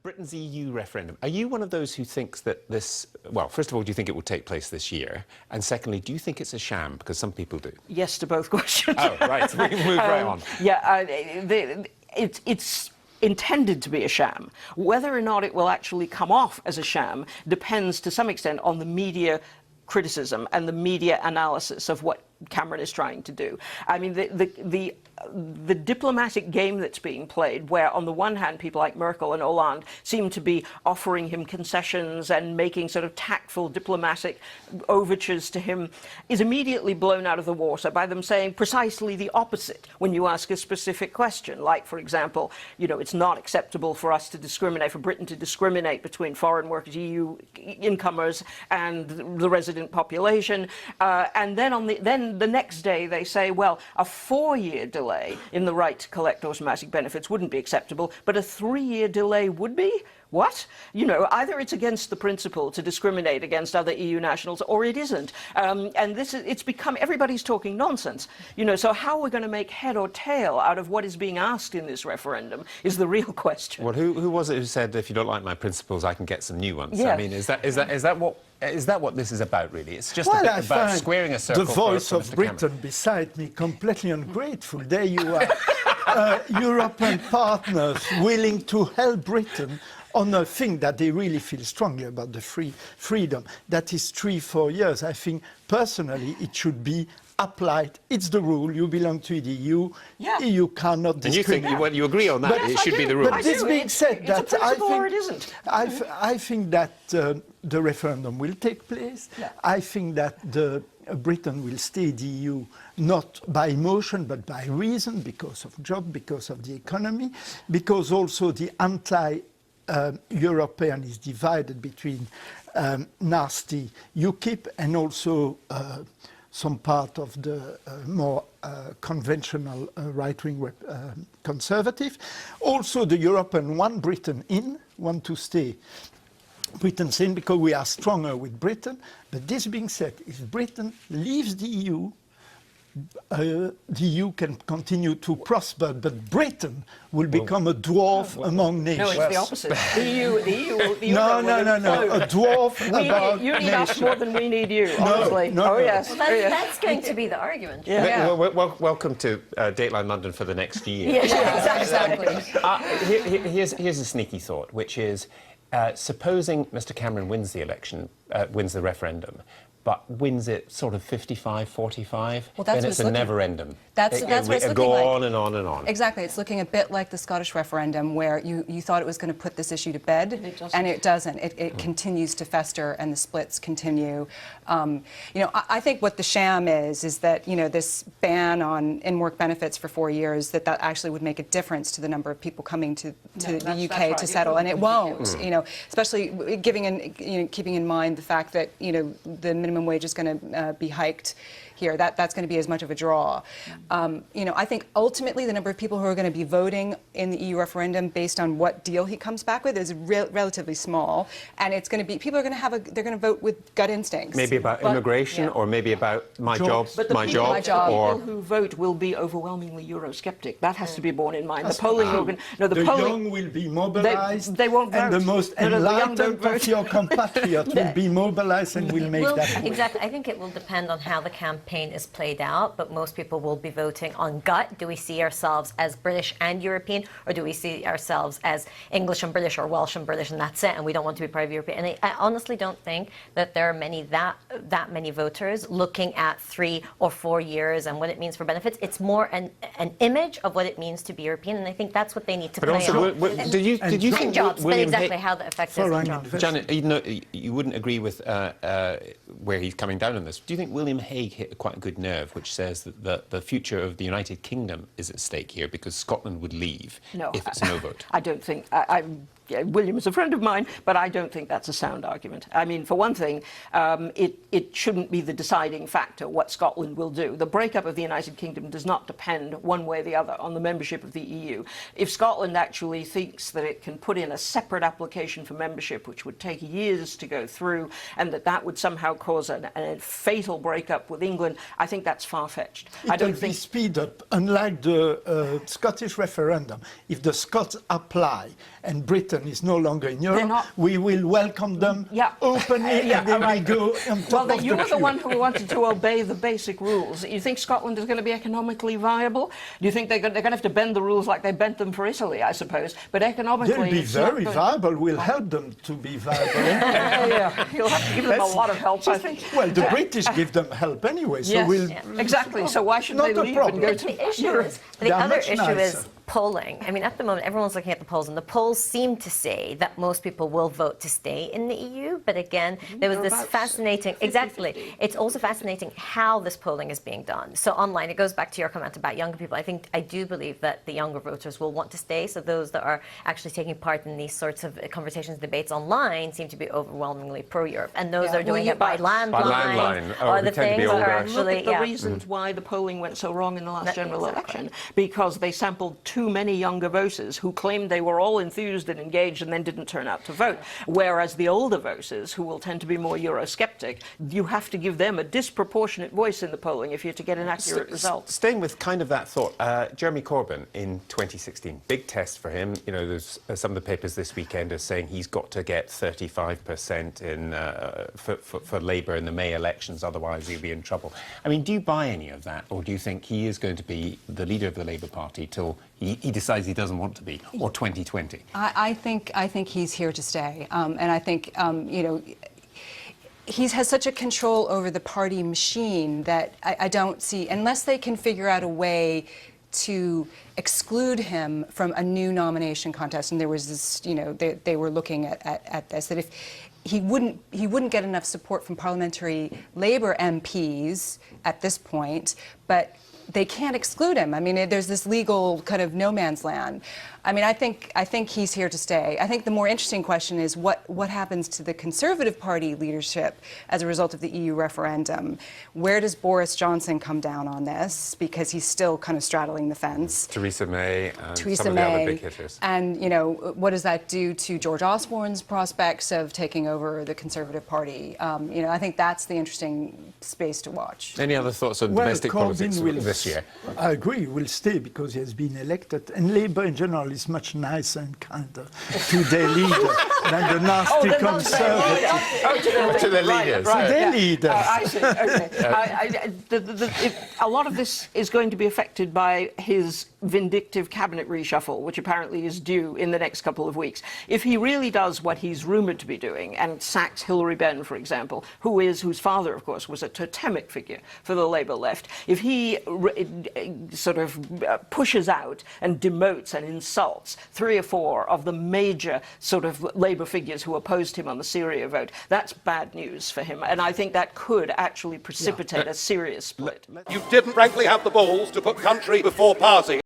Britain's EU referendum. Are you one of those who thinks that this... Well, first of all, do you think it will take place this year? And secondly, do you think it's a sham? Because some people do. Yes to both questions. Oh, right. We can move right on. Yeah, it's intended to be a sham. Whether or not it will actually come off as a sham depends to some extent on the media criticism and the media analysis of what Cameron is trying to do. I mean, the diplomatic game that's being played, where on the one hand people like Merkel and Hollande seem to be offering him concessions and making sort of tactful diplomatic overtures to him, is immediately blown out of the water by them saying precisely the opposite when you ask a specific question. Like, for example, you know, it's not acceptable for us to discriminate, for Britain to discriminate between foreign workers, EU incomers, and the resident population. And then the next day they say, well, a 4-year delay in the right to collect automatic benefits wouldn't be acceptable, but a 3-year delay would be? What? You know, either it's against the principle to discriminate against other EU nationals, or it isn't. And it's become, everybody's talking nonsense. You know, so how we're going to make head or tail out of what is being asked in this referendum is the real question. Well, who was it who said, if you don't like my principles, I can get some new ones? Yeah. I mean, is that what this is about, really? It's just a bit about squaring a circle. The voice for of Mr. Britain Cameron. beside me completely ungrateful. There you are, European partners willing to help Britain on a thing that they really feel strongly about, the freedom. That is 3-4 years. I think, personally, it should be applied. It's the rule. You belong to the EU. Yeah. EU cannot discriminate. And you think you agree on that? But it should be the rule. But this being said, it's a principle or it isn't. I think that the referendum will take place. Yeah. I think that Britain will stay the EU not by emotion but by reason, because of job, because of the economy, because also the European is divided between nasty UKIP and also some part of the more conventional right-wing conservative. Also the European want Britain in, want to stay Britain's in, because we are stronger with Britain. But this being said, if Britain leaves the EU, the EU can continue to prosper, but Britain will become a dwarf among nations. No, it's the opposite. The EU will... No, a dwarf You need us more than we need you, honestly. No. Yes. Well, that's going to be the argument. Yeah. Welcome to Dateline London for the next year. Yeah, exactly. Here's a sneaky thought, which is, supposing Mr. Cameron wins the election, wins the referendum, but wins it sort of 55-45, well, then it's a never-endum. That's what it's looking go like. on and on and on. Exactly. It's looking a bit like the Scottish referendum, where you thought it was going to put this issue to bed, and it doesn't. It continues to fester, and the splits continue. You know, I think what the sham is that, you know, this ban on in-work benefits for 4 years, that actually would make a difference to the number of people coming to the UK to settle, and it won't. You know, especially keeping in mind the fact that, you know, the minimum wage is going to be hiked here. That's going to be as much of a draw. You know, I think ultimately the number of people who are going to be voting in the EU referendum based on what deal he comes back with is relatively small, and it's going to be, people are going to they're going to vote with gut instincts. Maybe about immigration, or maybe about my job, but the my people, job, or people who vote will be overwhelmingly Eurosceptic. That has to be borne in mind. The polling organ, the young will be mobilized. They won't vote. And the most enlightened of your compatriots will be mobilized and will make that work. Exactly. I think it will depend on how the campaign is played out, but most people will be voting on gut. Do we see ourselves as British and European, or do we see ourselves as English and British, or Welsh and British, and that's it, and we don't want to be part of European? And I honestly don't think that there are that many voters looking at 3 or 4 years and what it means for benefits. It's more an image of what it means to be European, and I think that's what they need to play on. Did you think and jobs, but exactly how that affects jobs. Janet, you wouldn't agree with where he's coming down on this. Do you think William Hague hit quite a good nerve, which says that the future of the United Kingdom is at stake here because Scotland would leave if it's a no vote? I don't think... William is a friend of mine, but I don't think that's a sound argument. I mean, for one thing, it shouldn't be the deciding factor what Scotland will do. The breakup of the United Kingdom does not depend one way or the other on the membership of the EU. If Scotland actually thinks that it can put in a separate application for membership, which would take years to go through, and that would somehow cause a fatal breakup with England, I think that's far-fetched. I don't think... speed up, unlike the Scottish referendum. If the Scots apply and Britain Britain is no longer in Europe, we will welcome them openly, and they will go on top of you were the queue. one who wanted to obey the basic rules. You think Scotland is going to be economically viable? Do you think they're going to have to bend the rules like they bent them for Italy, I suppose? But economically, They'll be it's not very going- viable. We'll help them to be viable. You'll have to give them a lot of help, I think. Well, the British give them help anyway, so Yes, we'll... exactly. So why should Not they a leave problem. and go to The issue Europe? is, They the are other much issue nicer. is polling. I mean, at the moment, everyone's looking at the polls, and the polls seem to say that most people will vote to stay in the EU. But again, there was They're this about fascinating, 50-50. exactly. It's also fascinating how this polling is being done. So online, it goes back to your comment about younger people. I do believe that the younger voters will want to stay. So those that are actually taking part in these sorts of conversations, debates online, seem to be overwhelmingly pro-Europe, and those that are doing it by landline, By landline. Oh, or who the tend to be things older. are Look actually at the reasons why the polling went so wrong in the last general election. Because they sampled too many younger voters who claimed they were all enthused and engaged and then didn't turn out to vote. Whereas the older voters, who will tend to be more Eurosceptic, you have to give them a disproportionate voice in the polling if you're to get an accurate result. Staying with kind of that thought, Jeremy Corbyn in 2016, big test for him. You know, there's some of the papers this weekend are saying he's got to get 35% in for Labour in the May elections, otherwise he'll be in trouble. I mean, do you buy any of that, or do you think he is going to be the leader of the Labour Party till he decides he doesn't want to be, or 2020? I think he's here to stay, and I think you know, he has such a control over the party machine that I don't see, unless they can figure out a way to exclude him from a new nomination contest. And there was this, you know, they were looking at this, that if he wouldn't get enough support from parliamentary Labour MPs at this point, but they can't exclude him. I mean, there's this legal kind of no man's land. I mean, I think he's here to stay. I think the more interesting question is what happens to the Conservative Party leadership as a result of the EU referendum. Where does Boris Johnson come down on this? Because he's still kind of straddling the fence. Theresa May and Theresa some of the other May, big hitters. and you know, what does that do to George Osborne's prospects of taking over the Conservative Party? You know, I think that's the interesting space to watch. Any other thoughts on Well, domestic politics this year? I agree, will stay because he has been elected. And Labour in general is much nicer and kinder to their leader than the nasty Conservatives. To the leaders. Right, Their yeah. leaders. I see. Okay. A lot of this is going to be affected by his vindictive cabinet reshuffle, which apparently is due in the next couple of weeks. If he really does what he's rumoured to be doing and sacks Hilary Benn, for example, whose father, of course, was a totemic figure for the Labour left, if he sort of pushes out and demotes and insults 3 or 4 of the major sort of Labour figures who opposed him on the Syria vote, that's bad news for him. And I think that could actually precipitate a serious split. You didn't frankly have the balls to put country before party.